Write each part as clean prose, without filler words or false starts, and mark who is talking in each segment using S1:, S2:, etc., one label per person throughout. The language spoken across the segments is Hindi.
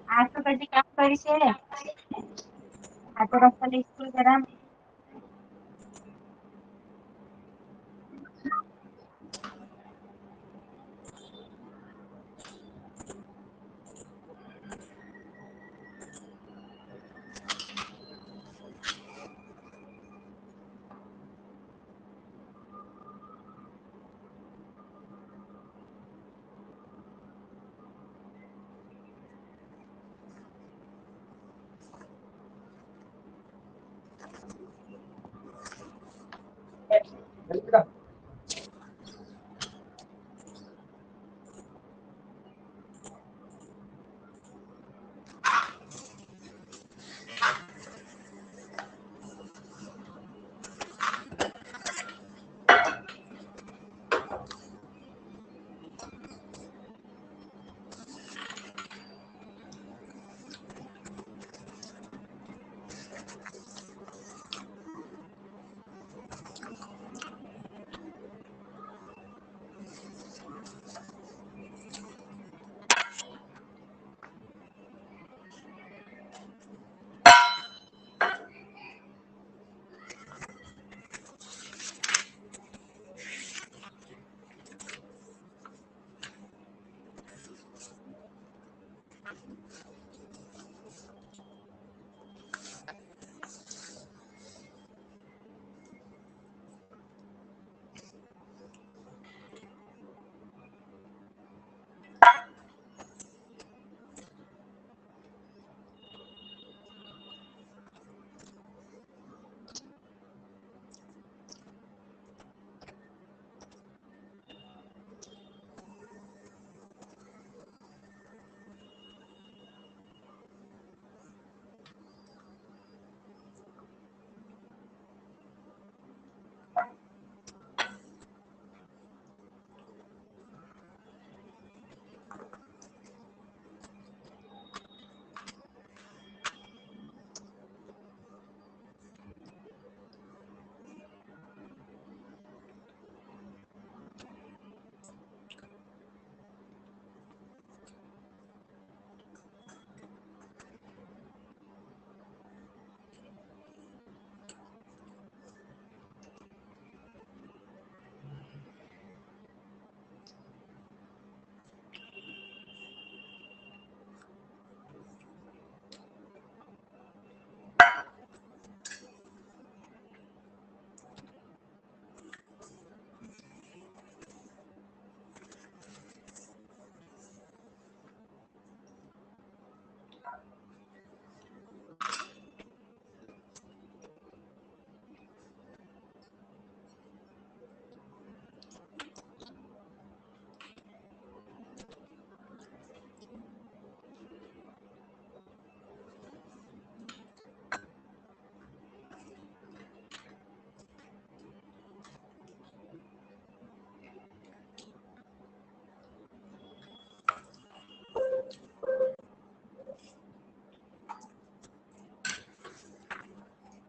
S1: आज तो कभी काम करी है आ तो रस्ता स्कूल करा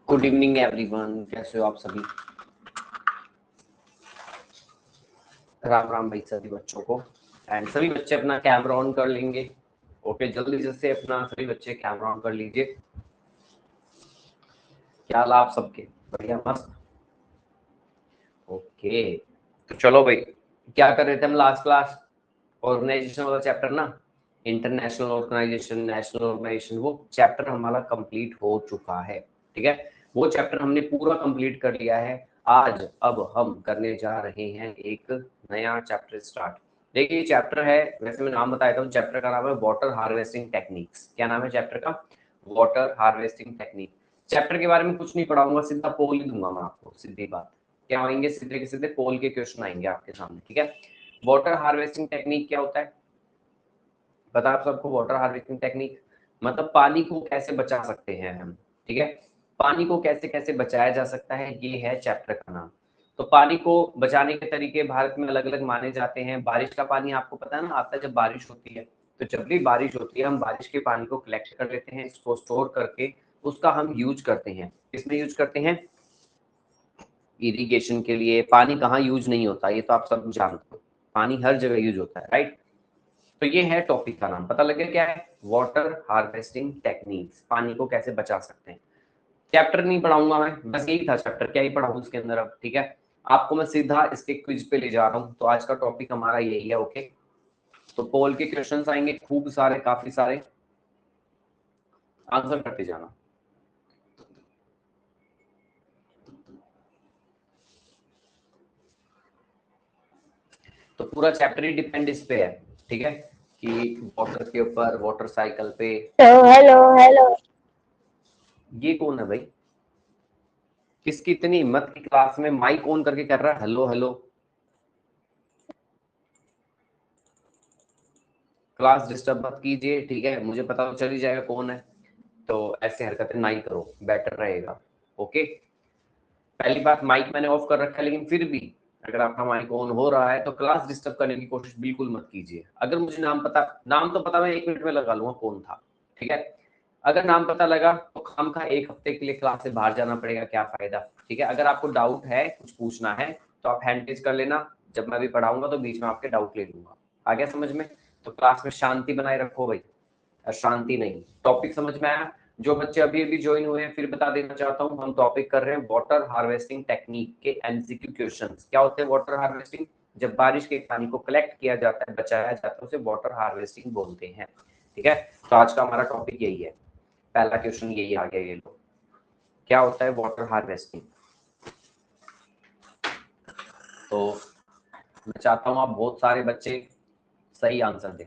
S2: गुड इवनिंग एवरीवन, कैसे हो आप सभी। राम राम भाई सभी बच्चों को। एंड सभी बच्चे अपना कैमरा ऑन कर लेंगे। ओके, जल्दी से अपना सभी बच्चे कैमरा ऑन कर लीजिए। क्या हाल आप सबके? बढ़िया, मस्त। ओके, तो चलो भाई, क्या कर रहे थे हम लास्ट क्लास? ऑर्गेनाइजेशन वाला चैप्टर ना, इंटरनेशनल ऑर्गेनाइजेशन, नेशनल ऑर्गेनाइजेशन, वो चैप्टर हमारा कंप्लीट हो चुका है। ठीक है, वो चैप्टर हमने पूरा कंप्लीट कर लिया है। आज अब हम करने जा रहे हैं एक नया चैप्टर स्टार्ट। देखिए, चैप्टर है, वैसे मैं नाम बताया था, चैप्टर का नाम है वाटर हार्वेस्टिंग टेक्निक्स। क्या नाम है चैप्टर का? Water harvesting technique. चैप्टर के बारे में कुछ नहीं पढ़ाऊंगा, सीधा पोल ही दूंगा मैं आपको। सीधी बात, क्या आएंगे? सीधे के सीधे पोल के क्वेश्चन आएंगे आपके सामने। ठीक है, वाटर हार्वेस्टिंग टेक्निक क्या होता है पता आप सबको? वाटर हार्वेस्टिंग टेक्निक मतलब पानी को कैसे बचा सकते हैं हम। ठीक है, पानी को कैसे कैसे बचाया जा सकता है, ये है चैप्टर का नाम। तो पानी को बचाने के तरीके भारत में अलग अलग माने जाते हैं। बारिश का पानी आपको पता है ना, आता है जब बारिश होती है। तो जब भी बारिश होती है, हम बारिश के पानी को कलेक्ट कर लेते हैं, इसको स्टोर करके उसका हम यूज करते हैं। किसमें यूज करते हैं? इरिगेशन के लिए। पानी कहाँ यूज नहीं होता, ये तो आप सब जानते हो। पानी हर जगह यूज होता है, राइट। तो ये है टॉपिक का नाम, पता लगे क्या है, वाटर हार्वेस्टिंग टेक्निक्स, पानी को कैसे बचा सकते हैं। चैप्टर नहीं पढ़ाऊंगा मैं, बस यही था चैप्टर, क्या ही पढ़ाऊं उसके अंदर अब, ठीक है। आपको मैं सीधा इसके क्विज पे ले जा रहा हूँ, तो आज का टॉपिक हमारा यही है, ओके। तो पोल के क्वेश्चंस आएंगे खूब सारे, काफी सारे, आंसर करते जाना। तो पूरा चैप्टर ही डिपेंड इस पे है, ठीक है, कि वाटर के ऊपर, वाटर साइकिल पे।
S1: Hello hello hello.
S2: ये कौन है भाई, किसकी इतनी हिम्मत की क्लास में माइक ऑन करके कर रहा है हेलो हेलो। क्लास डिस्टर्ब मत कीजिए, ठीक है, मुझे पता तो चल ही जाएगा कौन है, तो ऐसे हरकतें ना ही करो, बेटर रहेगा, ओके। पहली बात, माइक मैंने ऑफ कर रखा है, लेकिन फिर भी अगर आपका माइक ऑन हो रहा है तो क्लास डिस्टर्ब करने की कोशिश बिल्कुल मत कीजिए। अगर मुझे नाम पता, नाम तो पता मैं 1 मिनट में लगा लूंगा कौन था, ठीक है। अगर नाम पता लगा तो खाम खा 1 हफ्ते के लिए क्लास से बाहर जाना पड़ेगा, क्या फायदा, ठीक है। अगर आपको डाउट है, कुछ पूछना है, तो आप हैंड रेज कर लेना, जब मैं भी पढ़ाऊंगा तो बीच में आपके डाउट ले लूंगा। आ गया समझ में। तो क्लास में शांति बनाए रखो भाई, अशांति नहीं। टॉपिक समझ में आया। जो बच्चे अभी अभी ज्वाइन हुए हैं, फिर बता देना चाहता हूँ, हम टॉपिक कर रहे हैं वाटर हार्वेस्टिंग टेक्निक के एमसीक्यू क्वेश्चंस। क्या होते हैं वाटर हार्वेस्टिंग, जब बारिश के पानी को कलेक्ट किया जाता है, बचाया जाता है, उसे वाटर हार्वेस्टिंग बोलते हैं, ठीक है। तो आज का हमारा टॉपिक यही है, पहला क्वेश्चन यही आ गया, ये लो, क्या होता है वाटर हार्वेस्टिंग। तो मैं चाहता हूँ आप बहुत सारे बच्चे सही आंसर दें।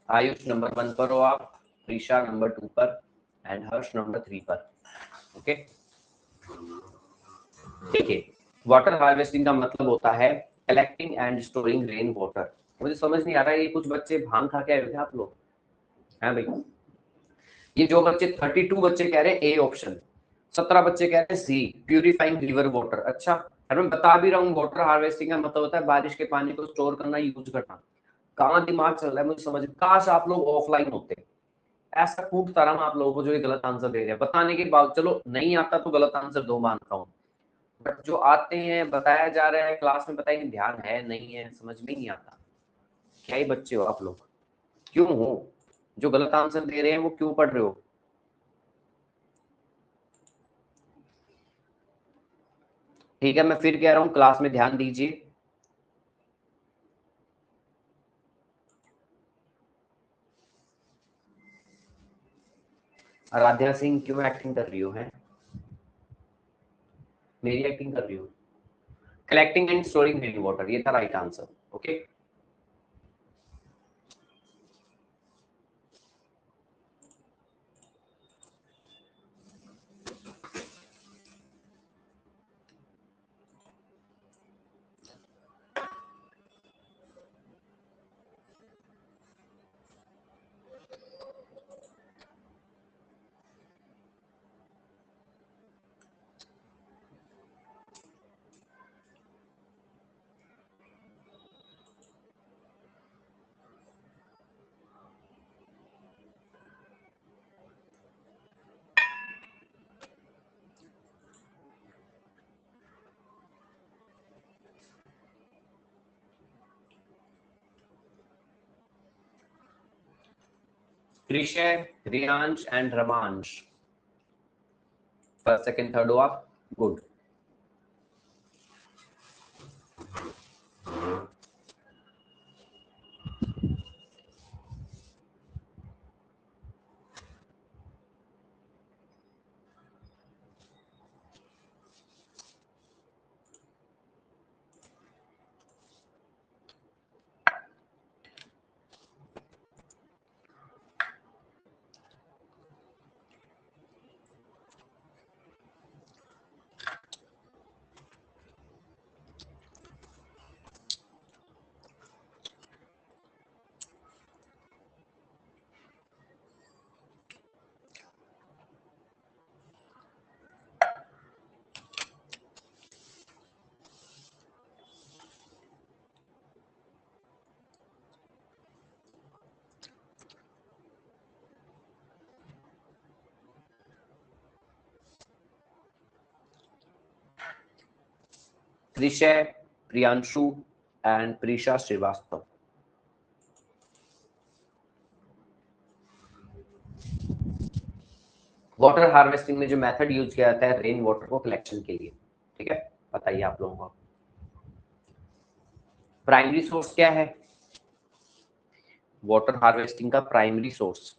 S2: आयुष नंबर 1 पर हो आप, प्रीशा नंबर 2 पर, एंड हर्ष नंबर 3 पर, ओके। देखिए, वाटर हार्वेस्टिंग का मतलब होता है collecting and storing rain water. मुझे समझ नहीं आ रहा है, ये कुछ बच्चे भांग खा के आए थे आप लोग, हैं भाई। ये जो बच्चे 32 बच्चे कह रहे हैं ए ऑप्शन, 17 बच्चे कह रहे हैं सी प्यूरिफाइंग रिवर वाटर। अच्छा, और मैं बता भी रहा हूँ वाटर हार्वेस्टिंग का मतलब होता है बारिश के पानी को स्टोर करना, यूज करना। कहाँ दिमाग चल रहा है मुझे समझ, काश आप लोग ऑफलाइन होते। ऐसा कूटता रहा आप लोगों को जो ये गलत आंसर दे रहे हैं, बताने के बाद चलो नहीं आता तो गलत आंसर दो, मानता हूँ, बट जो आते हैं बताया जा रहा है क्लास में, पता ही नहीं ध्यान है नहीं है, समझ में नहीं आता। क्या ही बच्चे हो आप लोग, क्यों हो जो गलत आंसर दे रहे हैं वो क्यों पढ़ रहे हो। ठीक है, मैं फिर कह रहा हूँ क्लास में ध्यान दीजिए। आराध्या सिंह क्यों एक्टिंग कर रही हो, है मेरी एक्टिंग कर रही हो। Collecting and storing rain water, ये था right answer, okay. Trishay, Riyansh and Ramansh, first second third हो आप, good. Trishay, Priyanshu and Prisha Srivastava. Water harvesting में जो मेथड यूज किया जाता है रेन वाटर को कलेक्शन के लिए, ठीक है, बताइए आप लोगों को। प्राइमरी सोर्स क्या है वाटर हार्वेस्टिंग का? Primary source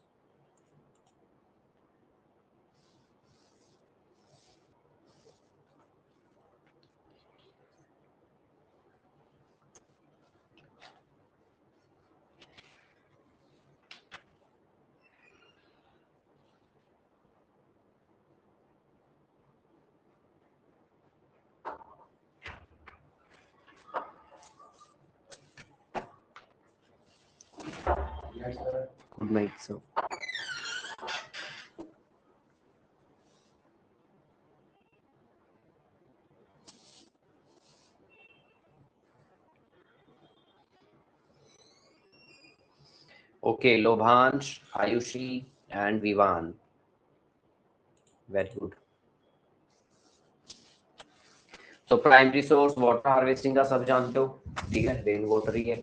S2: good night sir. Okay, Lobhansh, Ayushi and Vivan, very good. तो प्राइमरी सोर्स वाटर हार्वेस्टिंग का सब जानते हो, ठीक है, रेन वाटर ही है।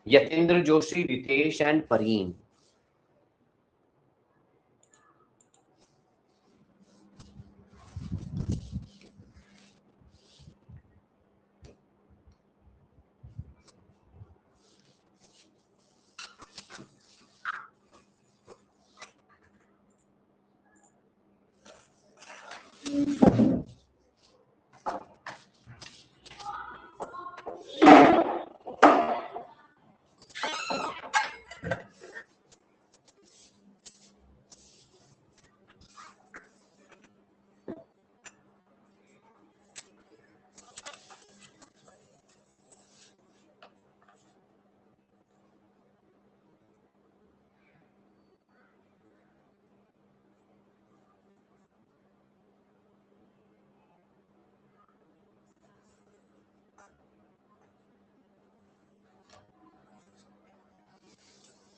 S2: Yatendra Joshi, Ritesh and Parin.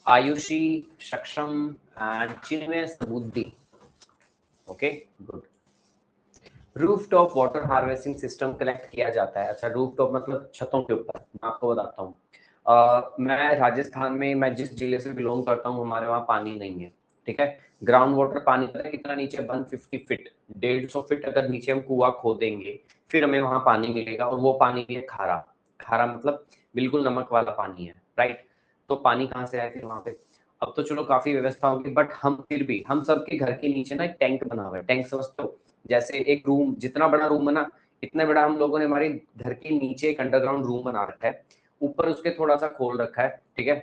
S2: Ayushi, Saksham and Chinmay Sabuddhi. Okay, good. Rooftop water harvesting system collect किया जाता है। अच्छा, रूफटॉप मतलब छतों के ऊपर। मैं आपको बताता हूँ, मैं राजस्थान में, मैं जिस जिले से बिलोंग करता हूँ, हमारे वहाँ पानी नहीं है, ठीक है। ग्राउंड वाटर पानी पता है कितना नीचे? 150 फीट, 150 फीट अगर नीचे हम कुआं खोदेंगे फिर हमें वहाँ पानी मिलेगा, और वो पानी है खारा। खारा मतलब बिल्कुल नमक वाला पानी है, राइट। तो पानी कहाँ से आए फिर वहाँ पे? अब तो चलो काफी व्यवस्था होगी, बट हम फिर भी, हम सबके घर के नीचे ना एक टैंक बना हुआ है। टैंक समझते हो? जैसे एक रूम, जितना बड़ा रूम है ना, इतना बड़ा हम लोगों ने हमारे घर के नीचे एक अंडरग्राउंड रूम बना रखा है, ऊपर उसके थोड़ा सा खोल रखा है, ठीक है।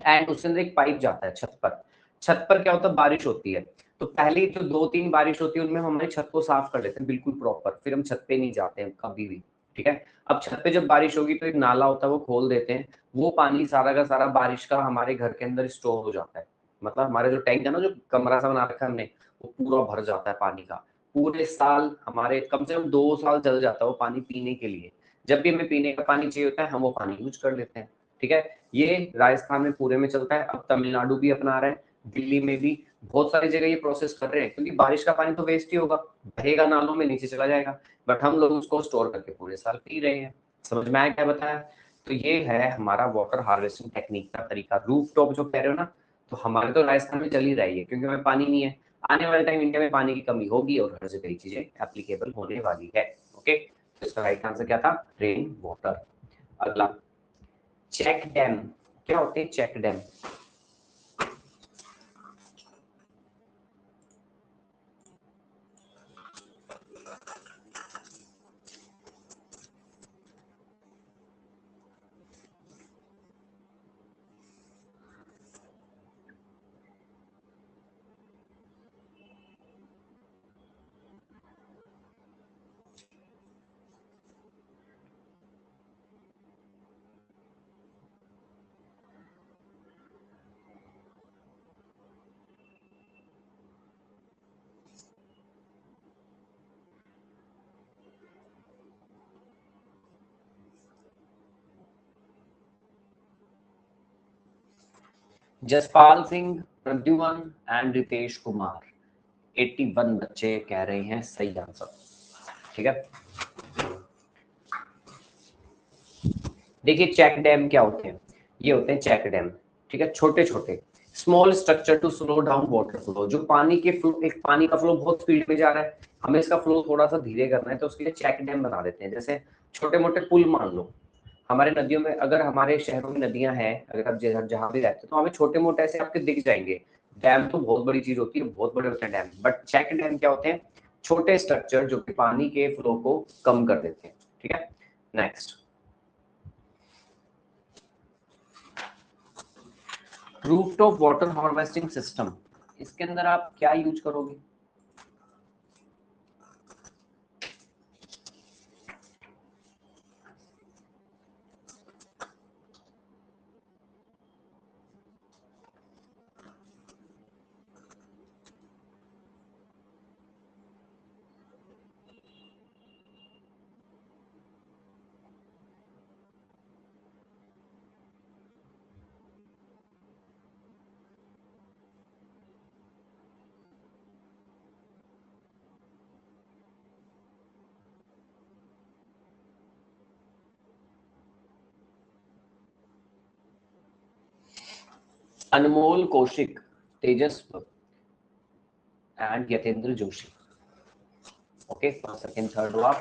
S2: एंड उसके अंदर एक पाइप जाता है छत पर। छत पर क्या होता है? बारिश होती है, तो पहली जो 2-3 बारिश होती है उनमें हम हमारी छत को साफ कर लेते हैं बिल्कुल प्रॉपर, फिर हम छत पे नहीं जाते हैं कभी भी, ठीक है। अब छत पे जब बारिश होगी तो एक नाला होता है, वो खोल देते हैं, वो पानी सारा का सारा बारिश का हमारे घर के अंदर स्टोर हो जाता है। मतलब हमारे जो टैंक है ना, जो कमरा सा बना रखा है हमने, वो पूरा भर जाता है पानी का। पूरे साल हमारे कम से कम 2 साल चल जाता है वो पानी पीने के लिए। जब भी हमें पीने का पानी चाहिए होता है हम वो पानी यूज कर लेते हैं, ठीक है। ये राजस्थान में पूरे में चलता है, अब तमिलनाडु भी अपना रहा है, दिल्ली में भी, बहुत सारी जगह ये प्रोसेस कर रहे हैं, क्योंकि बारिश का पानी तो वेस्ट ही होगा, बहेगा नालों में, नीचे चला जाएगा, बट हम लोग उसको स्टोर करके पूरे साल पी रहे हैं। समझ में आया क्या बताया? तो ये है हमारा वाटर हार्वेस्टिंग टेक्निक का तरीका। रूफ टॉप जो कह रहे हो ना, तो हमारे तो राजस्थान में चल ही रही है, क्योंकि हमें पानी नहीं है। आने वाले टाइम इंडिया में पानी की कमी होगी और हर जगह चीजें एप्लीकेबल होने वाली है। ओके, इसका राइट आंसर क्या था? Rain water. अगला, चेक डैम। क्या होते हैं check dam? Jaspal Singh, Pradyuman and Ritesh Kumar, 81 बच्चे कह रहे हैं सही आंसर। ठीक है, देखिए चेक डैम क्या होते हैं? ये होते हैं चेक डैम, ठीक है, छोटे छोटे small structure to slow down water flow. जो पानी के फ्लो, एक पानी का फ्लो बहुत स्पीड में जा रहा है, हमें इसका फ्लो थोड़ा सा धीरे करना है, तो उसके लिए चेक डैम बना देते हैं। जैसे छोटे मोटे पुल मान लो, हमारे नदियों में, अगर हमारे शहरों में नदियां हैं, अगर आप जहां भी रहते हैं, तो हमें छोटे मोटे ऐसे आपके दिख जाएंगे। डैम तो बहुत बड़ी चीज होती है, बहुत बड़े होते हैं डैम, बट चेक डैम क्या होते हैं? छोटे स्ट्रक्चर जो कि पानी के फ्लो को कम कर देते हैं। ठीक है, next, rooftop water harvesting system, इसके अंदर आप क्या यूज करोगे? Anmol Kaushik, Tejasv and Yatendra Joshi. Okay, first second third हुआ।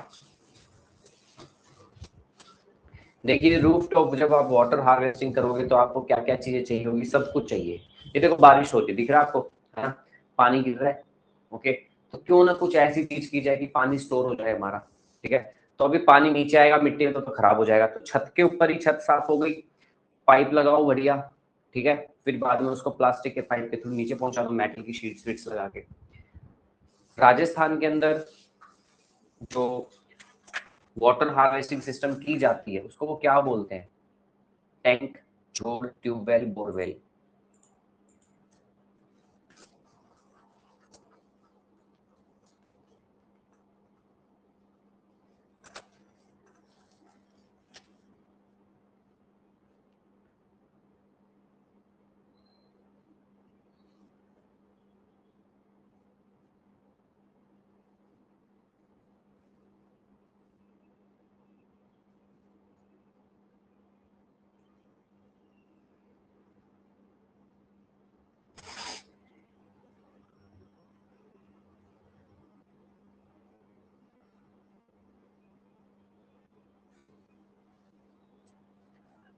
S2: देखिए रूफ टॉप, जब आप वाटर हार्वेस्टिंग करोगे तो आपको क्या क्या चीजें चाहिए होगी? सब कुछ चाहिए। ये देखो बारिश होती है, दिख रहा है आपको, है ना, पानी गिर रहा है। ओके, तो क्यों ना कुछ ऐसी चीज की जाए कि पानी स्टोर हो जाए हमारा। ठीक है, तो अभी पानी नीचे आएगा मिट्टी में तो खराब हो जाएगा, तो छत के ऊपर ही छत साफ हो गई, पाइप लगाओ बढ़िया। ठीक है, फिर बाद में उसको प्लास्टिक के पाइप के थ्रू नीचे पहुंचा दो, मेटल की शीट्स वीट्स लगा के। राजस्थान के अंदर जो वाटर हार्वेस्टिंग सिस्टम की जाती है उसको वो क्या बोलते हैं? टैंक, जोड़, tubewell, borewell.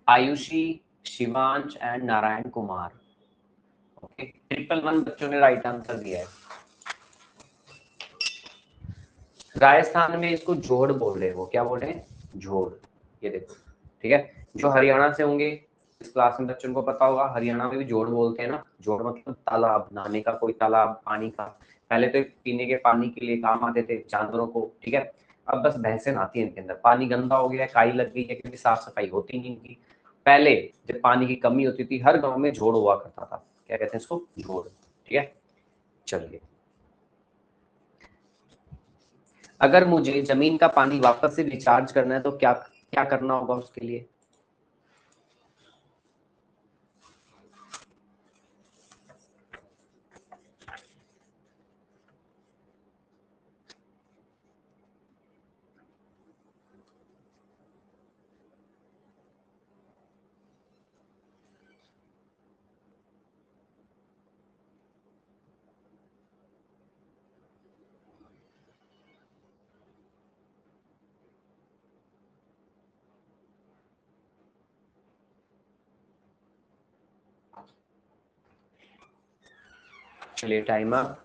S2: Ayushi, Shivansh and Narayan Kumar. Okay, 111 बच्चों ने राइट आंसर दिया है। राजस्थान में इसको जोड़ बोल रहे हैं, वो क्या बोल रहे हैं? जोड़। ये देखो, ठीक है, जो हरियाणा से होंगे, इस क्लास में बच्चों को पता होगा, हरियाणा में भी जोड़ बोलते हैं ना। जोड़ मतलब तालाब, नहाने का कोई तालाब, पानी का। पहले तो पीने के पानी के लिए काम आते थे जानवरों को। ठीक है, अब बस भैंसें नहाती हैं इनके अंदर। पानी गंदा हो गया है, काई लग गई है, क्योंकि साफ सफाई होती नहीं इनकी। पहले जब पानी की कमी होती थी, हर गांव में जोड़ हुआ करता था। क्या कहते हैं इसको? जोड़। ठीक है, चलिए, अगर मुझे जमीन का पानी वापस से रिचार्ज करना है तो क्या क्या करना होगा उसके लिए? चलिए टाइम अप।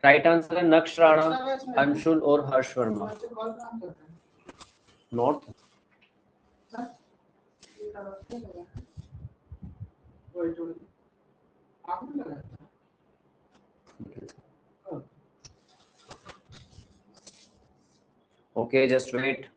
S2: राइट आंसर है नक्श राणा, अंशुल और Harsh Verma. North. Okay just wait.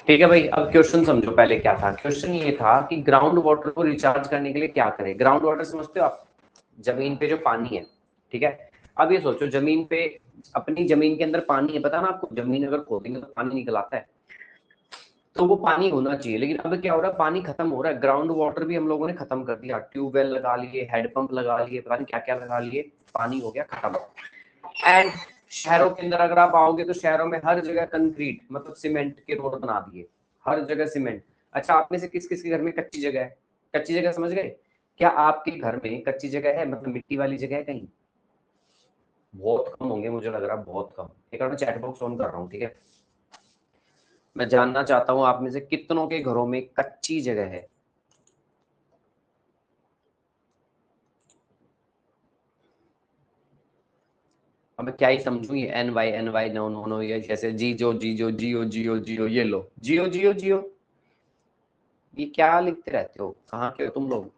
S2: ठीक है भाई, अब क्वेश्चन समझो पहले क्या था। क्वेश्चन ये था कि ग्राउंड वाटर को रिचार्ज करने के लिए क्या करें। ग्राउंड वाटर समझते हो आप, जमीन पे जो पानी है, ठीक है। अब ये सोचो जमीन पे, अपनी जमीन के अंदर पानी है, पता ना आपको, जमीन अगर खोदेंगे तो पानी निकल आता है, तो वो पानी होना चाहिए। लेकिन अब क्या हो रहा है, पानी खत्म हो रहा है, ग्राउंड वाटर भी हम लोगों ने खत्म कर दिया, ट्यूबवेल लगा लिए, हेडपंप लगा लिए, पता नहीं क्या क्या लगा लिए, पानी हो गया खत्म। एंड शहरों के अंदर अगर आप आओगे तो शहरों में हर जगह कंक्रीट, मतलब सीमेंट के रोड बना दिए, हर जगह सीमेंट। अच्छा, आप में से किस किस के घर में कच्ची जगह है? कच्ची जगह समझ गए? क्या आपके घर में कच्ची जगह है, मतलब मिट्टी वाली जगह है कहीं? बहुत कम होंगे मुझे लग रहा है, बहुत कम। एक बार मैं चैट बॉक्स ऑन कर रहा हूँ, ठीक है। मैं जानना चाहता हूँ आप में से कितनों के घरों में कच्ची जगह है। अब मैं क्या ही समझू, ये N Y no no no, ये जैसे जी जो जियो जियो जियो, ये लो जियो जियो जियो, ये क्या लिखते रहते हो, कहाँ के हो तुम लोग?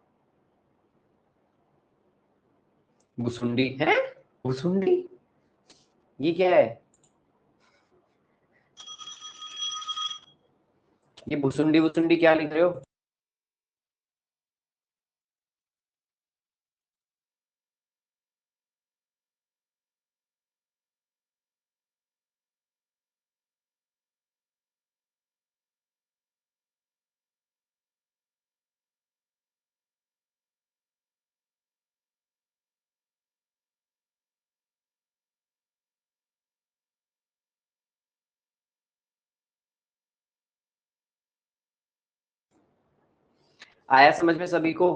S2: भुसुंडी है? भुसुंडी, ये क्या है? ये भुसुंडी भुसुंडी क्या लिख रहे हो? आया समझ में सभी को?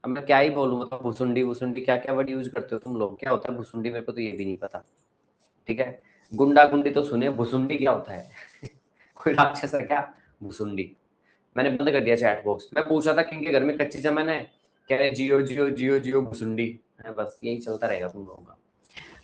S2: अब मैं क्या ही बोलूं, मतलब भुसुंडी भुसुंडी क्या क्या वर्ड यूज करते हो तुम लोग, क्या होता है भुसुंडी, मेरे को तो ये भी नहीं पता। ठीक है, गुंडा गुंडी तो सुने, भुसुंडी क्या होता है? कोई राक्षस है क्या? भुसुंडी। मैंने बंद कर दिया चैट बॉक्स। मैं पूछ रहा था किनके घर में कच्ची जमीन है, कह रहे जियो जियो जियो जियो भुसुंडी। बस यही चलता रहेगा तुम लोगों का।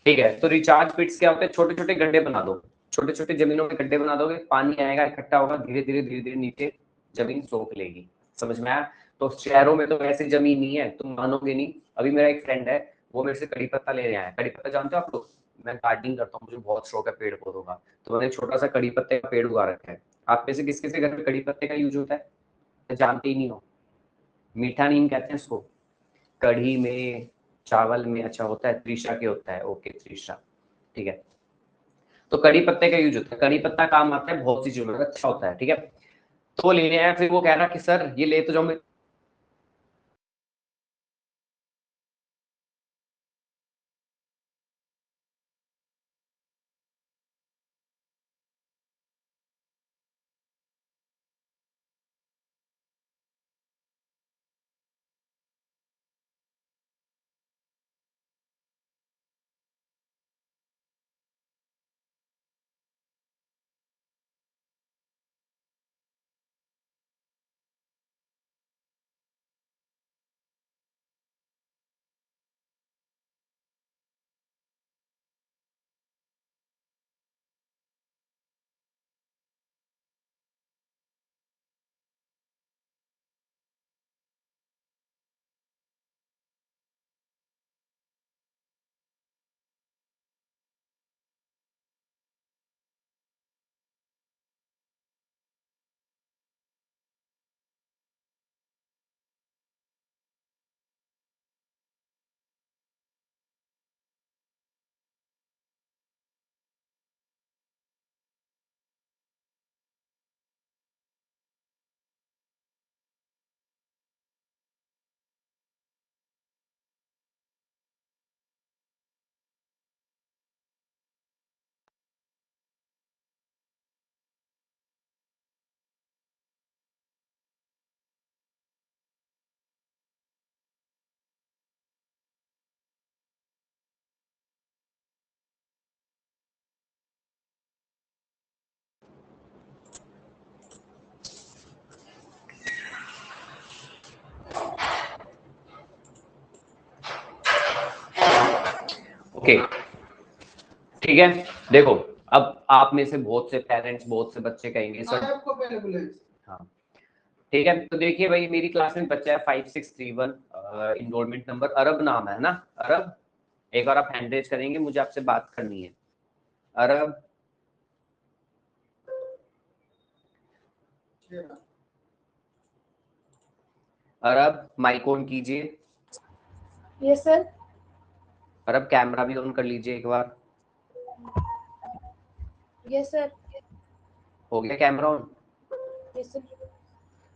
S2: ठीक है, तो रिचार्ज पिट्स क्या होते हैं? छोटे छोटे गड्ढे बना दो, छोटे छोटे जमीनों में गड्ढे बना दोगे, पानी आएगा, इकट्ठा होगा, धीरे धीरे नीचे जमीन सोख लेगी। समझ में आया? तो शहरों में तो वैसे जमीन नहीं है, तुम मानोगे नहीं। अभी मेरा एक फ्रेंड है, वो मेरे से कड़ी पत्ता ले आया है। कड़ी पत्ता जानते हो आप लोग? मैं गार्डनिंग करता हूँ, मुझे बहुत शौक है पेड़ पौधों का, तो मैंने एक छोटा सा कड़ी पत्ते का पेड़ उगा रखा है। आप में से किस किस के घर में कड़ी पत्ते का यूज होता है? जानते ही नहीं हो? मीठा नीम कहते हैं उसको, कढ़ी में, चावल में अच्छा होता है, त्रिशा के होता है, ओके त्रिशा। ठीक है, तो कड़ी पत्ते का यूज होता है, कड़ी पत्ता काम आता है बहुत सी चीजों में, अच्छा होता है। ठीक है, तो वो लेने आया, फिर वो कह रहा कि सर ये ले तो जाओ, मैं ओके ठीक है। देखो अब आप में से बहुत से पेरेंट्स, बहुत से बच्चे कहेंगे सर
S3: आपको पहले बोले।
S2: हाँ ठीक है। तो देखिए भाई मेरी क्लास में बच्चा है 5631, इनरोलमेंट नंबर अरब नाम है ना, अरब। एक बार आप हैंड रेज करेंगे, मुझे आपसे बात करनी है। अरब, अरब माइक ऑन कीजिए।
S4: Yes sir.
S2: अरब कैमरा भी ऑन कर लीजिए एक बार।
S4: Yes sir.
S2: हो गया camera on?
S4: Yes sir.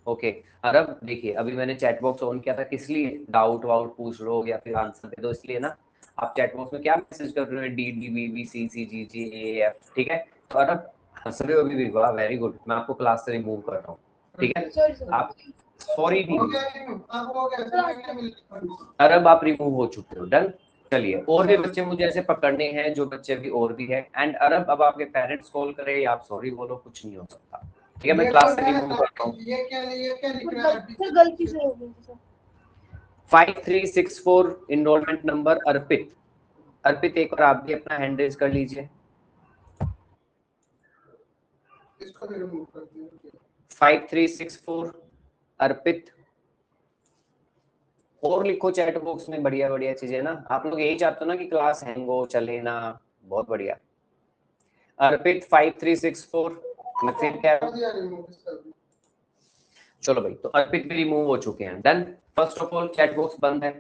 S2: Okay Arab देखिए अभी मैंने चैट बॉक्स ऑन किया था, किस लिए? डाउट वाउट पूछ लो या फिर आंसर दे दो, इसलिए ना। आप चैट बॉक्स में क्या मैसेज कर रहे हो? D D B B C C G G A F, ठीक है। तो अरब हंस रहे हो अभी भी, वाह वेरी गुड। मैं आपको क्लास से रिमूव कर रहा हूँ, ठीक है।
S4: Sorry sir.
S2: आप सॉरी
S3: हो
S2: नहीं,
S3: गया, हो गया।
S2: अरब आप रिमूव हो चुके हो, डन। चलिए और भी बच्चे मुझे ऐसे पकड़ने हैं, जो बच्चे भी और भी हैं। एंड अरब अब आपके पेरेंट्स कॉल करे या आप सॉरी बोलो, कुछ नहीं हो सकता, ठीक है। मैं क्लास से रिमूव करता हूँ।
S3: ये क्या लिख रहा है?
S4: सर गलती से हो गई सर।
S2: 5364 इनरोलमेंट नंबर अर्पित। अर्पित एक बार आप भी अपना हैंड रेज कर लीजिए।
S3: इसको भी रिमूव कर दिया।
S2: 5364 अर्पित। और लिखो चैट बॉक्स में बढ़िया बढ़िया चीजें ना, आप लोग यही चाहते हो ना कि क्लास हैंग हो, चले ना। बहुत बढ़िया। अर्पित 5364 मैं फिर क्या,
S3: कर दिया रिमूव इसका भी।
S2: चलो भाई तो अर्पित भी रिमूव हो चुके हैं, done. First of all chat box बंद है,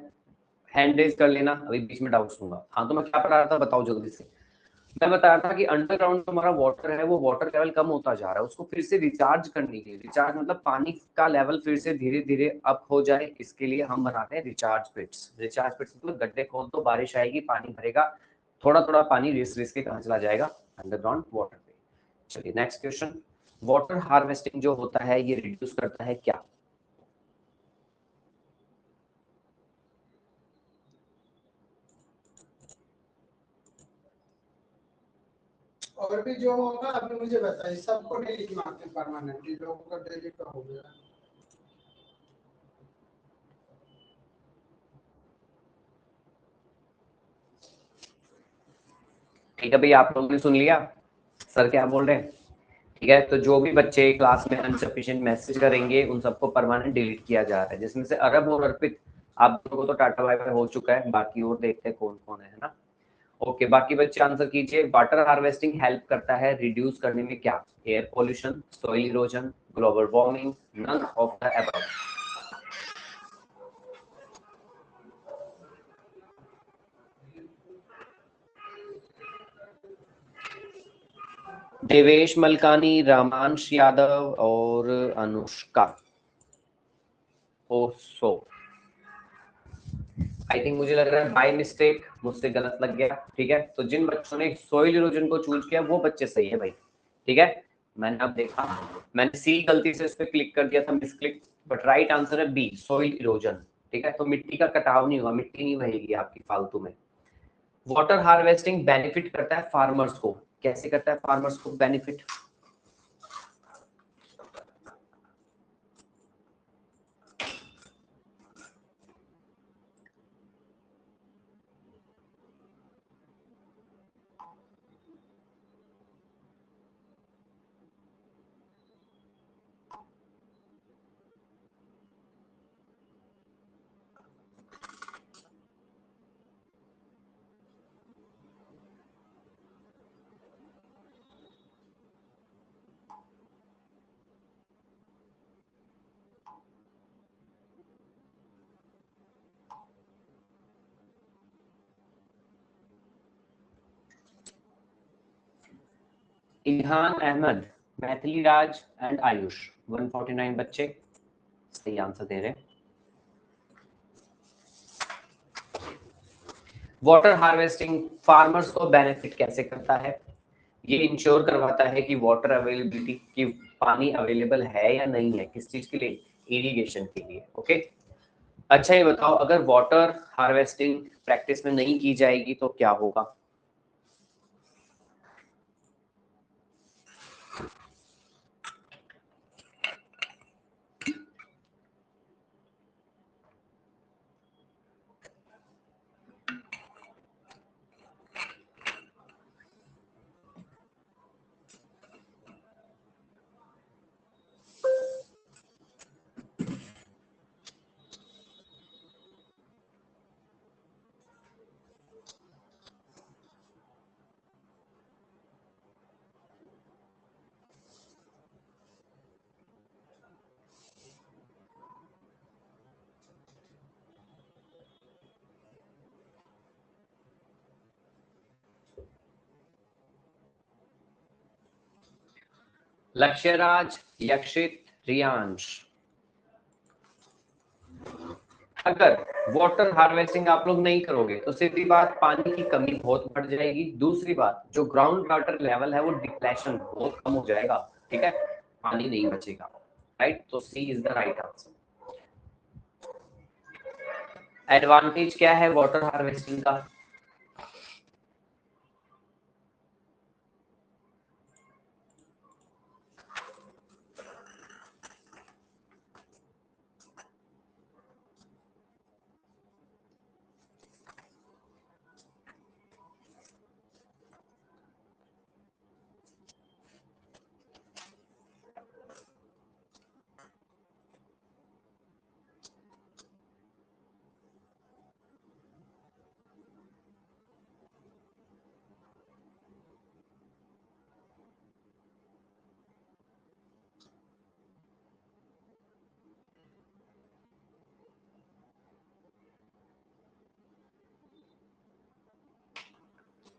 S2: हैंड रेज कर लेना, अभी बीच में डाउट्स दूंगा। हाँ तो मैं क्या पढ़ा रहा था बताओ जल्दी से। मैं बता रहा था कि अंडरग्राउंड जो हमारा वाटर है वो वाटर लेवल कम होता जा रहा है, उसको फिर से रिचार्ज करने के लिए, रिचार्ज मतलब पानी का लेवल फिर से धीरे धीरे अप हो जाए, इसके लिए हम बनाते हैं रिचार्ज पिट्स। रिचार्ज पिट्स मतलब गड्ढे खोद दो, बारिश आएगी पानी भरेगा, थोड़ा थोड़ा पानी रिस रिस के कहाँ चला जाएगा? अंडरग्राउंड वाटर पे। चलिए नेक्स्ट क्वेश्चन। वाटर हार्वेस्टिंग जो होता है ये रिड्यूस करता है क्या?
S3: और भी जो होगा अभी मुझे बताइए, सबको डेली मारते हैं परमानेंटली, लोगों का डेली का हो गया।
S2: ठीक है भैया आप लोगों ने सुन लिया सर क्या बोल रहे हैं? ठीक है तो जो भी बच्चे क्लास में अनसफिशिएंट मैसेज करेंगे उन सबको परमानेंट डिलीट किया जा रहा है, जिसमें से अरब और अर्पित आप लोगों को तो टाटा बाय बाय हो चुका है, बाकी और देखते हैं कौन कौन है ना। ओके बाकी बच्चे आंसर कीजिए। वाटर हार्वेस्टिंग हेल्प करता है रिड्यूस करने में क्या? Air pollution, soil erosion, global warming, none of the above. Devesh Malkani, Ramansh Yadav और अनुष्का ओसो। आई थिंक मुझे लग रहा है बाय मिस्टेक मुझसे गलत लग गया, ठीक है। तो जिन बच्चों ने सोइल इरोजन को चूज किया वो बच्चे सही है भाई, ठीक है। मैंने अब देखा, मैंने सी गलती से उस पर क्लिक कर दिया था, miss click, but right answer है बी सोइल इरोजन, ठीक है। तो मिट्टी का कटाव नहीं होगा, मिट्टी नहीं बहेगी आपकी फालतू में। वाटर हार्वेस्टिंग बेनिफिट करता है फार्मर्स को, कैसे करता है फार्मर्स को बेनिफिट? इल्हान अहमद, मैथिली राज एंड आयुष, 149 बच्चे सही आंसर दे रहे हैं। वाटर हार्वेस्टिंग फार्मर्स को बेनिफिट कैसे करता है? ये इंश्योर करवाता है कि वाटर अवेलेबिलिटी, की पानी अवेलेबल है या नहीं है, किस चीज के लिए? इरिगेशन के लिए, ओके। अच्छा ये बताओ अगर वाटर हार्वेस्टिंग प्रैक्टिस में नहीं की जाएगी तो क्या होगा? लक्ष्यराज, यक्षित, रियांश, अगर वाटर हार्वेस्टिंग आप लोग नहीं करोगे तो सीधी बात पानी की कमी बहुत बढ़ जाएगी। दूसरी बात जो ग्राउंड वाटर लेवल है वो डिप्लेशन बहुत कम हो जाएगा, ठीक है, पानी नहीं बचेगा, राइट। तो C is the right answer. Advantage क्या है वाटर हार्वेस्टिंग का?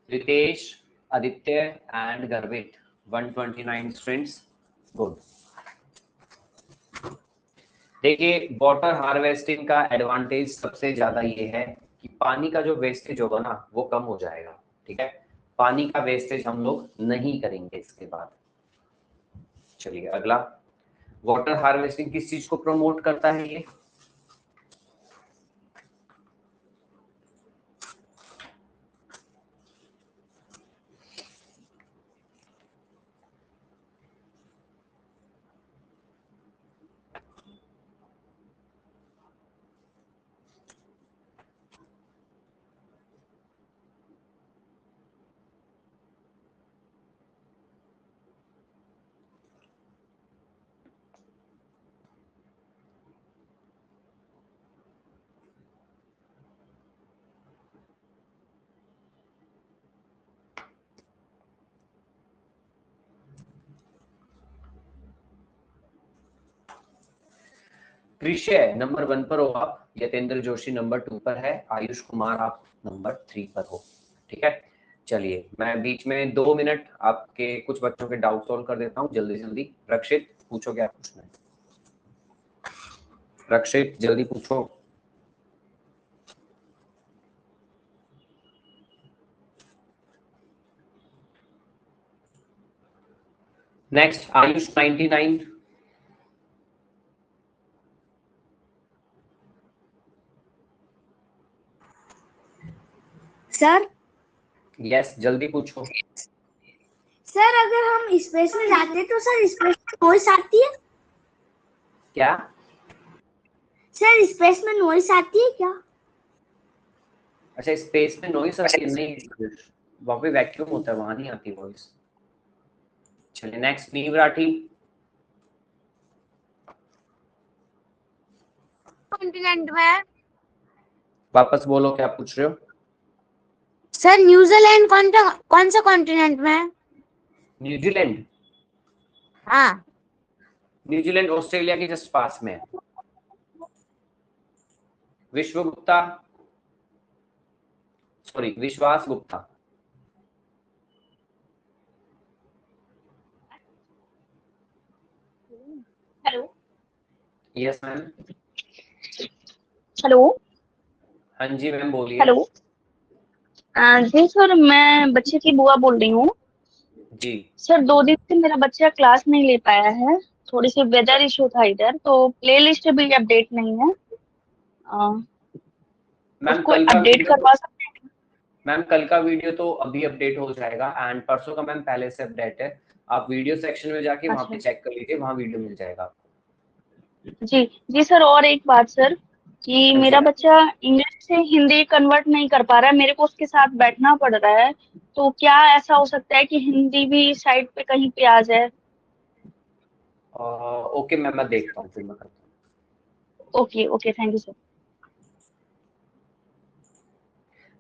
S2: रितेश, आदित्य एंड गर्वित 129 स्टूडेंट्स, गुड। देखिए वाटर हार्वेस्टिंग का एडवांटेज सबसे ज्यादा ये है कि पानी का जो वेस्टेज होगा ना वो कम हो जाएगा, ठीक है, पानी का वेस्टेज हम लोग नहीं करेंगे इसके बाद। चलिए अगला, वाटर हार्वेस्टिंग किस चीज को प्रमोट करता है ये? कृषय नंबर 1 पर हो आप, यतेंद्र जोशी नंबर 2 पर है, आयुष कुमार आप नंबर 3 पर हो, ठीक है। चलिए मैं बीच में 2 मिनट आपके कुछ बच्चों के डाउट सॉल्व कर देता हूँ जल्दी जल्दी। रक्षित पूछो क्या पूछना है, रक्षित जल्दी पूछो। नेक्स्ट आयुष 99।
S5: सर
S2: यस जल्दी पूछो।
S5: सर अगर हम स्पेस में जाते हैं तो सर स्पेस में नॉइस आती है?
S2: क्या?
S5: सर स्पेस में नॉइस आती है क्या?
S2: अच्छा स्पेस में नॉइस आती है? नहीं, वहां पे वैक्यूम होता है, वहां नहीं आती वॉइस। चलिए नेक्स्ट नीव राठी।
S6: कॉन्टिनेंट में
S2: वापस बोलो क्या पूछ रहे हो?
S6: सर न्यूजीलैंड कौन सा कॉन्टिनेंट में है?
S2: न्यूजीलैंड?
S6: हाँ
S2: न्यूजीलैंड ऑस्ट्रेलिया के जस्ट पास में है। विश्व गुप्ता, सॉरी विश्वास Gupta.
S7: Hello
S2: yes ma'am.
S7: Hello
S2: हाँ जी मैम बोलिए।
S7: हेलो जी सर, मैं बच्चे की बुआ बोल रही हूँ।
S2: जी
S7: सर 2 दिन से मेरा बच्चा क्लास नहीं ले पाया है, थोड़ी सी वेदर इशू था इधर, तो प्ले लिस्ट भी अपडेट नहीं है।
S2: मैम
S7: उसको
S2: कल का
S7: अपडेट
S2: वीडियो,
S7: करवा सकते हैं?
S2: मैम कल का वीडियो तो अभी अपडेट हो जाएगा एंड परसों का मैम पहले से अपडेट है। आप वीडियो सेक्शन में जाके वहां पे
S7: अच्छा
S2: चेक कर लीजिए, वहां वीडियो मिल जाएगा।
S7: जी जी सर, और एक बात सर कि
S2: हाँ जी
S7: मेरा
S2: मैम।
S7: बच्चा इंग्लिश से हिंदी कन्वर्ट नहीं कर पा रहा है, मेरे को उसके साथ बैठना पड़ रहा है, तो क्या ऐसा हो सकता है कि हिंदी भी साइड पे कहीं पे आ जाए?
S2: ओके मैम मैं देखता हूँ फिर मैं करता हूँ।
S7: Okay okay, thank you sir.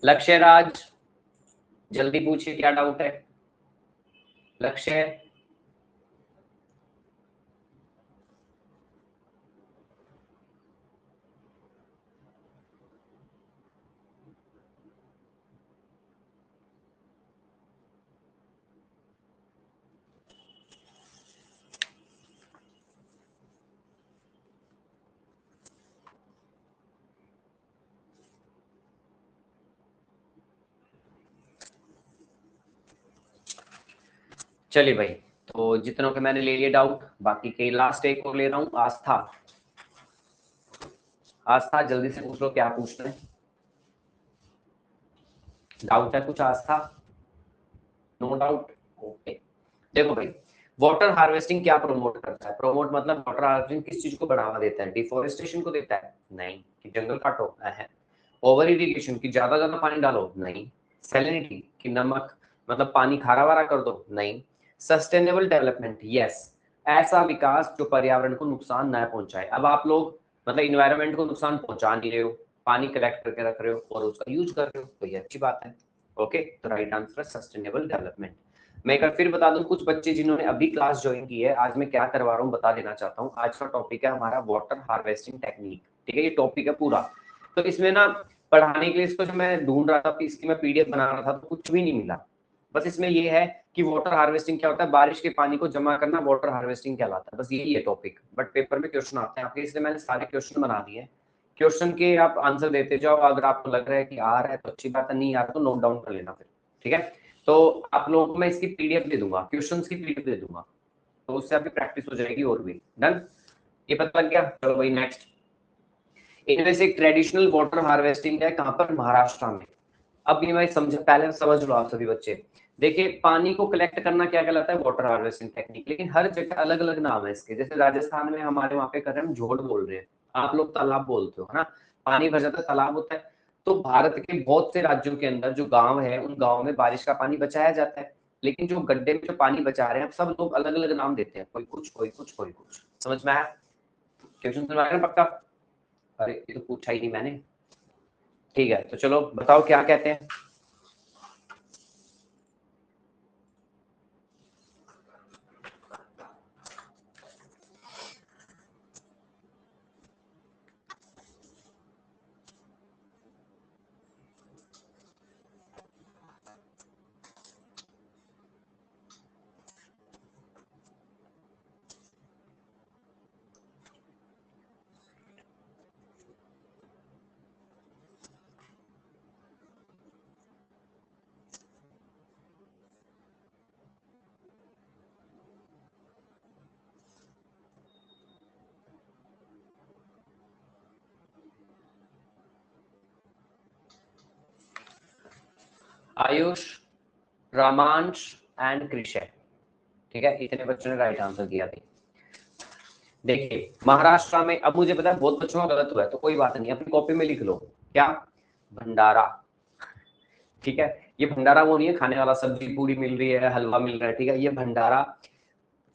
S2: लक्ष्य राज जल्दी पूछिए क्या डाउट है। लक्ष्य। चलिए भाई, तो जितनों के मैंने ले लिए डाउट, बाकी के लास्ट एक को ले रहा हूँ। आस्था, आस्था जल्दी से पूछ लो क्या पूछना है। डाउट है कुछ आस्था? No doubt, okay. देखो भाई, वाटर हार्वेस्टिंग क्या प्रमोट करता है? प्रमोट मतलब वाटर हार्वेस्टिंग किस चीज को बढ़ावा देता है? डिफोरेस्टेशन को देता है? नहीं। कि जंगल काटो? है। ओवर इरिगेशन की ज्यादा पानी डालो? नहीं। सैलिनिटी की नमक मतलब पानी खारा वारा कर दो? नहीं। सस्टेनेबल डेवलपमेंट, यस, ऐसा विकास जो पर्यावरण को नुकसान न पहुंचाए। अब आप लोग मतलब इन्वायरमेंट को नुकसान पहुंचा नहीं रहे हो, पानी कलेक्ट करके रख रहे हो और उसका यूज कर रहे हो, तो ये अच्छी बात है। ओके, तो राइट आंसर है सस्टेनेबल डेवलपमेंट। मैं एक बार फिर बता दूं, कुछ बच्चे जिन्होंने अभी क्लास ज्वाइन की है, आज मैं क्या करवा रहा हूँ बता देना चाहता हूँ। आज का टॉपिक है हमारा वाटर हार्वेस्टिंग टेक्निक, ठीक है, ये टॉपिक है पूरा। तो इसमें ना पढ़ाने के लिए इसको जो मैं ढूंढ रहा था, इसकी मैं पीडीएफ बना रहा था, तो कुछ भी नहीं मिला। बस इसमें ये है कि वाटर हार्वेस्टिंग क्या होता है, बारिश के पानी को जमा करना वाटर हार्वेस्टिंग कहलाता है, बस यही है टॉपिक। बट पेपर में क्वेश्चन आते हैं आपके, इसलिए मैंने सारे क्वेश्चन बना दिए। क्वेश्चन के आप आंसर देते जाओ, अगर आपको लग रहा है कि आ रहा है तो अच्छी बात है, नहीं आ रहा तो नोट डाउन कर लेना फिर, ठीक है। तो आप लोगों को मैं इसकी पीडीएफ दे दूंगा, क्वेश्चंस की पीडीएफ दे दूंगा, तो उससे आपकी प्रैक्टिस हो जाएगी और भी। डन, ये पता लग गया? चलो भाई नेक्स्ट। इनमें से ट्रेडिशनल वाटर हार्वेस्टिंग है कहां पर? महाराष्ट्र में। अब ये मैं समझ, पहले समझ लो आप सभी बच्चे। देखिए, पानी को कलेक्ट करना क्या कहलाता है? Water harvesting technique. लेकिन हर जगह अलग अलग नाम है इसके। जैसे राजस्थान में हमारे वहां पे कर रहे हैं, हम झोड़ बोल रहे हैं, आप लोग तालाब बोलते हो, है ना। पानी भर जाता है, तालाब होता है। तो भारत के बहुत से राज्यों के अंदर जो गांव है, उन गांव में बारिश का पानी बचाया जाता है। लेकिन जो गड्ढे में जो पानी बचा रहे हैं, सब लोग अलग अलग नाम देते हैं, कोई कुछ कोई कुछ कोई कुछ। समझ में आया? क्वेश्चन समझ में आया पक्का? अरे ये तो पूछा ही नहीं मैंने। ठीक है, तो चलो बताओ क्या कहते हैं। आयुष, रामांश एंड कृषय, ठीक है, इतने बच्चों ने राइट आंसर दिया था। देखिए, महाराष्ट्र में, अब मुझे पता है बहुत बच्चों का गलत हुआ है, तो कोई बात नहीं, अपनी कॉपी में लिख लो। क्या? भंडारा, ठीक है। ये भंडारा वो नहीं है खाने वाला, सब्जी पूरी मिल रही है, हलवा मिल रहा है, ठीक है। ये भंडारा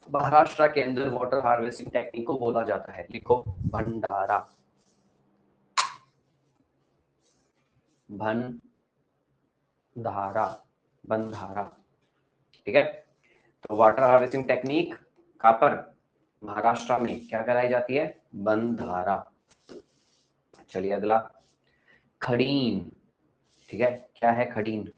S2: महाराष्ट्र के अंदर वाटर हार्वेस्टिंग टेक्निक को बोला जाता है। लिखो भंडारा, धारा, बंधारा, ठीक है। तो वाटर हार्वेस्टिंग टेक्निक कहां पर? महाराष्ट्र में। क्या कहलाई जाती है? बंधारा। चलिए अगला, खड़ीन, ठीक है। क्या है खड़ीन?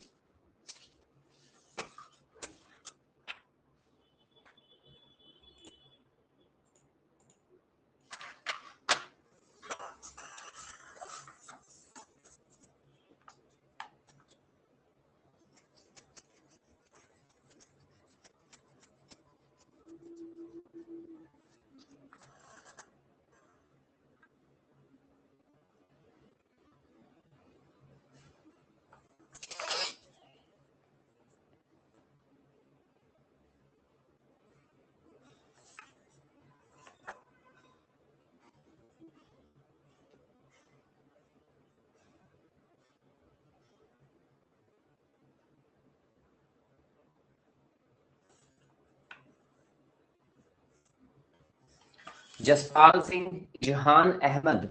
S2: जसपाल सिंह, जहान अहमद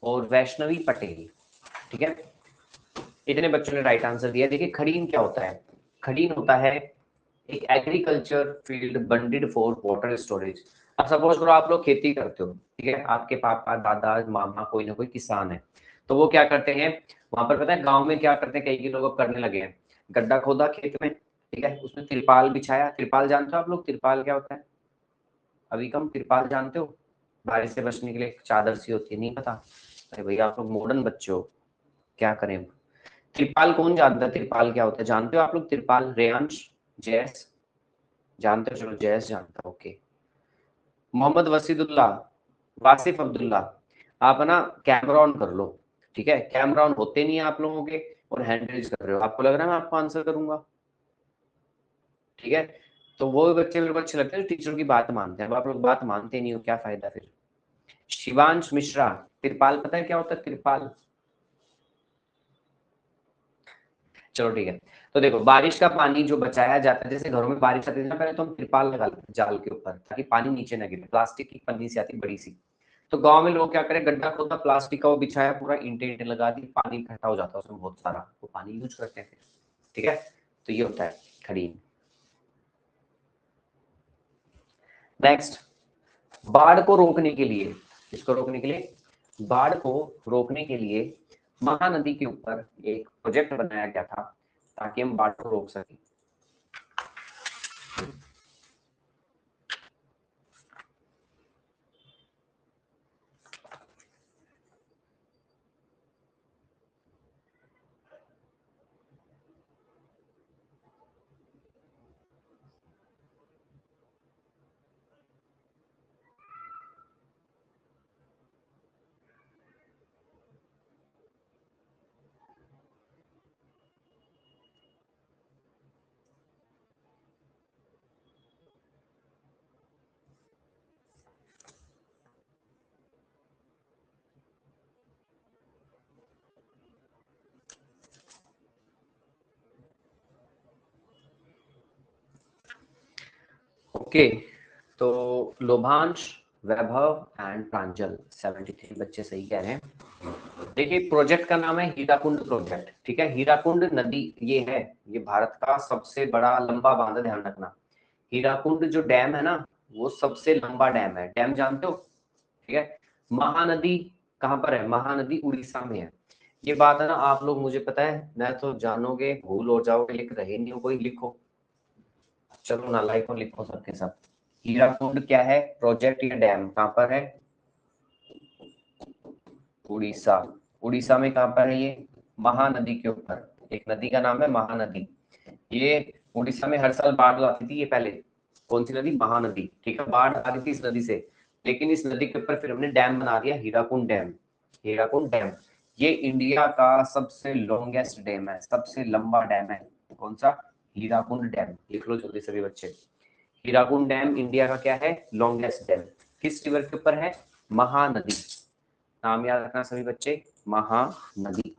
S2: और वैष्णवी पटेल, ठीक है। इतने बच्चों ने राइट आंसर दिया। देखिए, खड़ीन क्या होता है? खड़ीन होता है एक agriculture field bunded for water storage. अब सपोज करो आप लोग खेती करते हो, ठीक है, आपके पापा दादा मामा कोई ना कोई किसान है, तो वो क्या करते हैं वहां पर? पता है गांव में क्या करते हैं, कई लोग अब करने लगे हैं, गड्ढा खोदा खेत में, ठीक है, उसमें तिरपाल बिछाया। तिरपाल जानते हो आप लोग? तिरपाल क्या होता है? अभी कम तिरपाल जानते हो? बारिश से बचने के लिए एक चादर सी होती है, नहीं पता? अरे भैया आप लोग मॉडर्न बच्चे हो, क्या करें। तिरपाल कौन जानता है? तिरपाल क्या होता है जानते हो आप लोग? तिरपाल, रेयांश, जयस, जानते हो, चलो जयस जानता हूँ, ओके। मोहम्मद वसीदुल्लाह, वासिफ अब्दुल्ला, आप ना कैमरा ऑन कर लो, ठीक है। कैमरा ऑन होते नहीं है आप लोगों के और हैंड रेज कर रहे हो, आपको लग रहा है मैं आपको आंसर करूंगा, ठीक है। तो वो बच्चे मेरे को अच्छे लगते हैं जो टीचर की बात मानते हैं। अब आप लोग बात मानते नहीं हो, क्या फायदा फिर। शिवांश मिश्रा, तिरपाल पता है क्या होता है तिरपाल? चलो ठीक है। तो देखो, बारिश का पानी जो बचाया जाता है, जैसे घरों में बारिश आती है ना, पहले तो हम तिरपाल लगा लेते हैं जाल के ऊपर ताकि पानी नीचे ना गिरे, प्लास्टिक की पन्नी सी आती बड़ी सी। तो गांव में लोग क्या करें, गड्ढा खोदा, प्लास्टिक का वो बिछाया, पूरा ईंटे ईंटे लगा दी, पानी इकट्ठा हो जाता है उसमें बहुत सारा, वो पानी यूज करते हैं फिर, ठीक है। तो ये होता है खड़ीन। नेक्स्ट, बाढ़ को रोकने के लिए, इसको रोकने के लिए, बाढ़ को रोकने के लिए महानदी के ऊपर एक प्रोजेक्ट बनाया गया था ताकि हम बाढ़ को रोक सकें। ओके, तो लोभांश, वैभव एंड प्रांजल 73 बच्चे सही कह रहे हैं। देखिए, प्रोजेक्ट का नाम है हीराकुंड प्रोजेक्ट, ठीक है। हीराकुंड नदी ये है, ये भारत का सबसे बड़ा लंबा बांध है, ध्यान रखना। हीराकुंड जो डैम है ना, वो सबसे लंबा डैम है, डैम जानते हो, ठीक है। महानदी कहाँ पर है, महानदी उड़ीसा में है। ये बात है ना, आप लोग, मुझे पता है, मैं तो जानोगे भूल हो जाओगे, लिख रहे नहीं हो कोई, लिखो, चलो ना, लाइक और लिखो सबके सब। हीराकुंड क्या है, प्रोजेक्ट या डैम, कहाँ पर है, उड़ीसा। उड़ीसा में कहाँ पर है ये, महानदी के ऊपर, एक नदी का नाम है महानदी। ये उड़ीसा में हर साल बाढ़ आती थी, ये पहले कौन सी नदी, महानदी, ठीक है। बाढ़ आ रही थी इस नदी से, लेकिन इस नदी के ऊपर फिर हमने डैम बना दिया, हीराकुंड डैम। हीराकुंड डैम ये इंडिया का सबसे लॉन्गेस्ट डैम है, सबसे लंबा डैम है। कौन सा, हीराकुंड डैम, लिख लो जल्दी सभी बच्चे। हीराकुंड डैम इंडिया का क्या है, लॉन्गेस्ट डैम। किस रिवर के ऊपर है, महानदी। नाम याद रखना सभी बच्चे, महानदी।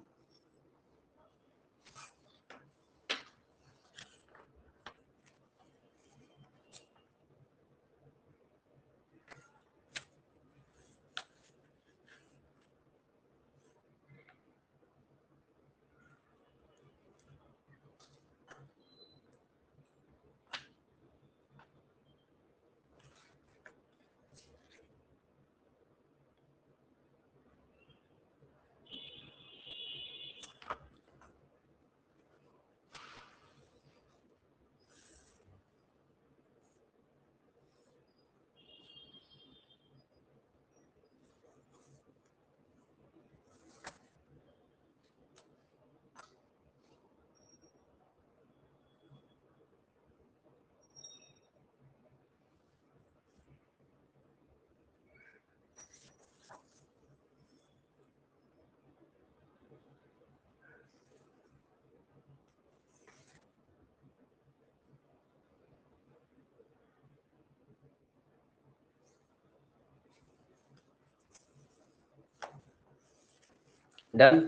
S2: डन,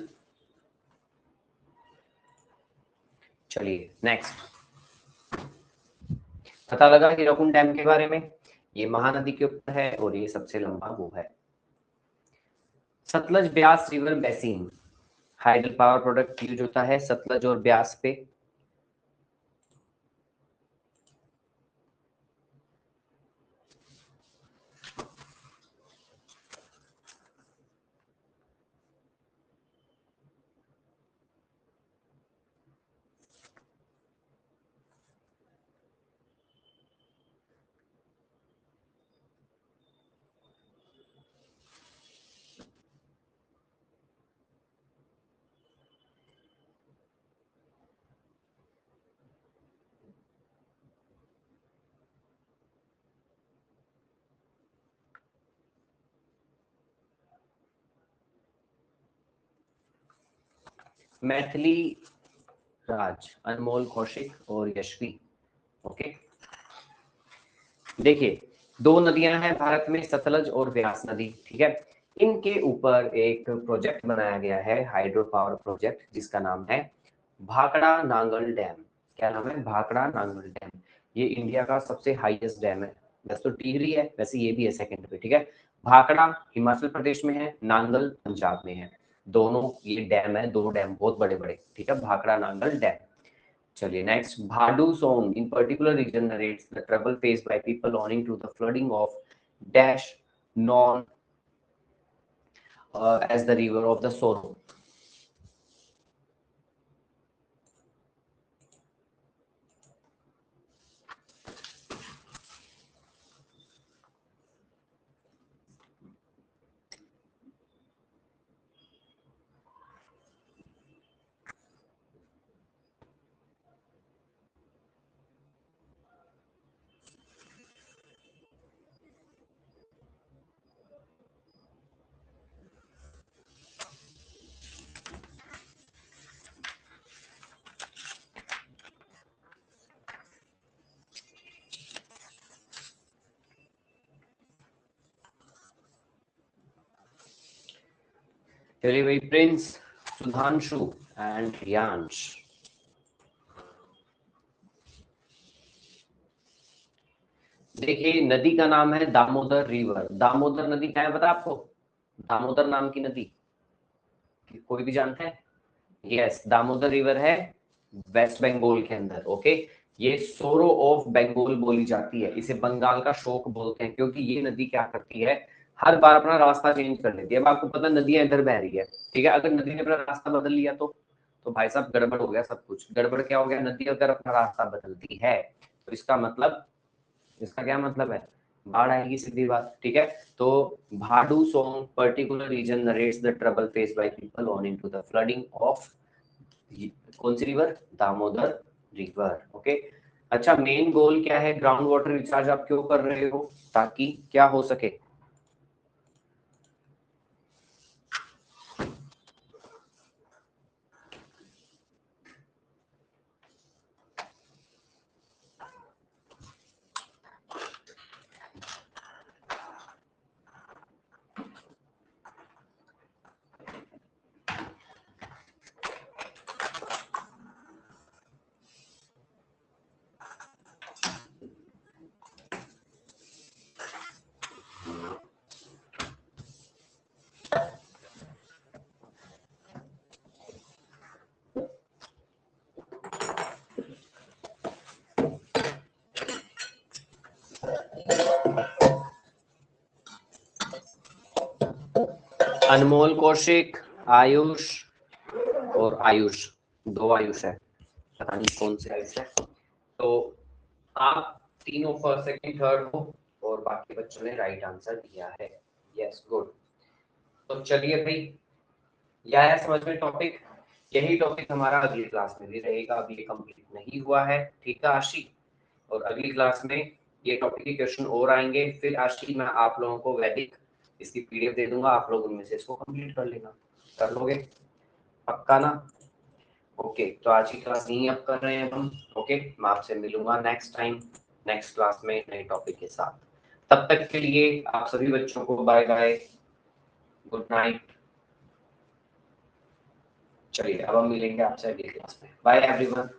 S2: चलिए नेक्स्ट। पता लगा हीराकुंड डैम के बारे में, ये महानदी के ऊपर है और ये सबसे लंबा वो है। Sutlej Beas river basin, hydel power product use होता है सतलज और ब्यास पे। मैथिली राज, अनमोल कौशिक और यशवी। ओके, देखिए 2 नदियां हैं भारत में, सतलज और व्यास नदी, ठीक है। इनके ऊपर एक प्रोजेक्ट बनाया गया है, हाइड्रो पावर प्रोजेक्ट, जिसका नाम है भाखड़ा नांगल डैम। क्या नाम है? भाखड़ा नांगल डैम। ये इंडिया का सबसे हाईएस्ट डैम है। वैसे तो टिहरी है, वैसे ये भी है सेकंड पे, ठीक है। भाखड़ा हिमाचल प्रदेश में है, नांगल पंजाब में है। दोनों ये डैम है, दोनों डैम बहुत बड़े बड़े, ठीक है। भाखड़ा नांगल डैम। चलिए next, Bhadu song in particular region narrates the trouble faced by people owing to the flooding of dash known as the river of the sorrow. चलिए भाई, प्रिंस, सुधांशु एंड रियांश। देखिए नदी का नाम है दामोदर रिवर। दामोदर नदी क्या है पता आपको? दामोदर नाम की नदी कोई भी जानते हैं? यस, दामोदर रिवर है वेस्ट बंगाल के अंदर। ओके, ये सोरो ऑफ बंगाल बोली जाती है, इसे बंगाल का शोक बोलते हैं, क्योंकि ये नदी क्या करती है, हर बार अपना रास्ता चेंज कर लेती है। अब आपको पता नदियां इधर बह रही है, ठीक है, अगर नदी ने अपना रास्ता बदल लिया तो भाई साहब गड़बड़ हो गया सब कुछ। गड़बड़ क्या हो गया? नदी अगर अपना रास्ता बदलती है तो इसका मतलब, इसका क्या मतलब है? बाढ़ आएगी, सीधी बात, ठीक है। तो Bhadu song particular region narrates the trouble faced by people owing to the flooding of, कौन सी रिवर? दामोदर रिवर। ओके, अच्छा, मेन गोल क्या है? ग्राउंड वाटर रिचार्ज आप क्यों कर रहे हो? ताकि क्या हो सके? अनमोल कौशिक, आयुष और आयुष, 2 आयुष है, पता नहीं कौन से आयुष है। तो आप तीनों फर्स्ट सेकंड थर्ड हो और बाकी बच्चों ने राइट आंसर दिया है। Yes, good. तो चलिए भाई, यह है समझ में टॉपिक। यही टॉपिक हमारा अगली क्लास में भी रहेगा, अभी ये कंप्लीट नहीं हुआ है, ठीक है आशी। और अगली क्लास में ये टॉपिक के क्वेश्चन और आएंगे। फिर आशी मैं आप लोगों को वैदिक इसकी पीडीएफ दे दूंगा, आप लोग उनमें से इसको कंप्लीट कर लेना। कर लोगे? पक्का ना? ओके, तो आज की क्लास यहीं अब कर रहे हैं हम। ओके, मैं आपसे मिलूंगा नेक्स्ट टाइम, नेक्स्ट क्लास में नए टॉपिक के साथ। तब तक के लिए आप सभी बच्चों को बाय बाय, गुड नाइट। चलिए अब हम मिलेंगे आपसे अगली क्लास में। Bye everyone.